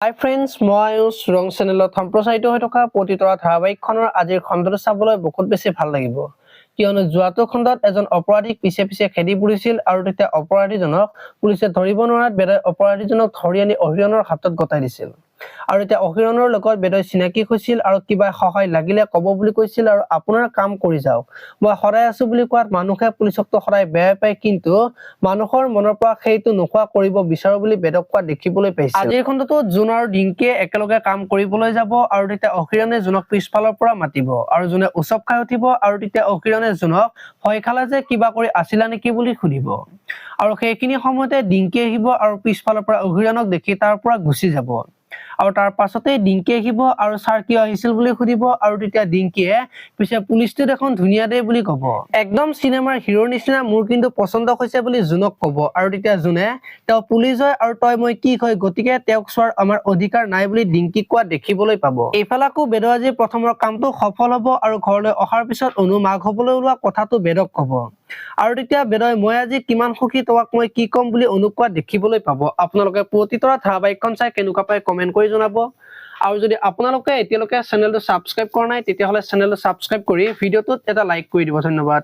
হাই friends, মই ৰং চেনেলত সম্প্ৰচাৰিত হৈ থকা প্ৰতিতৰা ধাৰাবাহিকখনৰ আজিৰ খণ্ডটো চাবলৈ বহুত বেছি ভাল লাগিব, কিয়নো যোৱাটো খণ্ডত এজন অপৰাধীক পিছে পিছে খেদি ফুৰিছিল আৰু তেতিয়া অপৰাধীজনক পুলিচে ধৰিব নোৱাৰাত বেদই অপৰাধীজনক ধৰি আনি অহিৰণৰ হাতত গতাই দিছিল। আৰু এতিয়া অহিৰণৰ লগত বেদই চিনাকি হৈছিল আৰু কিবা সহায় লাগিলে ক'ব বুলি কৈছিল আৰু আপোনাৰ কাম কৰি যাওক, মই সদায় আছো বুলি কোৱাত মানুহে পুলিচকতো সদায় বেয়া পায়, কিন্তু মানুহৰ মনৰ পৰা সেইটো নোহোৱা কৰিব বিচাৰো বুলি বেদক কোৱা দেখিবলৈ পাইছিল। আজিৰ খণ্ডটো জোন আৰু ডিংকিয়ে একেলগে কাম কৰিবলৈ যাব আৰু তেতিয়া অহিৰণে জোনক পিছফালৰ পৰা মাতিব আৰু জোনে উচপ খাই উঠিব আৰু তেতিয়া অহিৰণে জোনক ভয় খালা যে কিবা কৰি আছিলা নেকি বুলি সুধিব আৰু সেইখিনি সময়তে ডিংকি আহিব আৰু পিছফালৰ পৰা অহিৰণক দেখি তাৰ পৰা গুচি যাব আৰু তাৰ পাছতে ডিংকি আহিব আৰু ছাৰ কিয় আহিছিল বুলি সুধিব আৰু তেতিয়া ডিংকিয়ে পিছে পুলিচটো দেখোন ধুনীয়া দেই বুলি ক'ব। একদম চিনেমাৰ হিৰোৰ নিচিনা মোৰ কিন্তু পছন্দ হৈছে বুলি জোনক ক'ব আৰু তেতিয়া জোনে তেওঁ পুলিচ হয় আৰু তই মই কি হয়, গতিকে তেওঁক চোৱাৰ আমাৰ অধিকাৰ নাই বুলি ডিংকিক কোৱা দেখিবলৈ পাব। এইফালে আকৌ বেদৰ আজি প্ৰথমৰ কামটো সফল হ'ব আৰু ঘৰলৈ অহাৰ পিছত অনু মাক হ'বলৈ ওলোৱা কথাটো বেদক ক'ব আৰু তেতিয়া বেদই মই আজি কিমান সুখী তোমাক মই কি ক'ম বুলি অনুক কোৱা দেখিবলৈ পাব। আপোনালোকে প্ৰতিতৰা ধাৰাবাহিকখন চাই কেনেকুৱা পায় কমেন্ট কৰি জনাব আৰু যদি আপোনালোকে এতিয়ালৈকে চেনেলটো ছাবস্ক্ৰাইব কৰা নাই তেতিয়াহ'লে চেনেলটো ছাবস্ক্ৰাইব কৰি ভিডিঅ'টোত এটা লাইক কৰি দিব। ধন্যবাদ।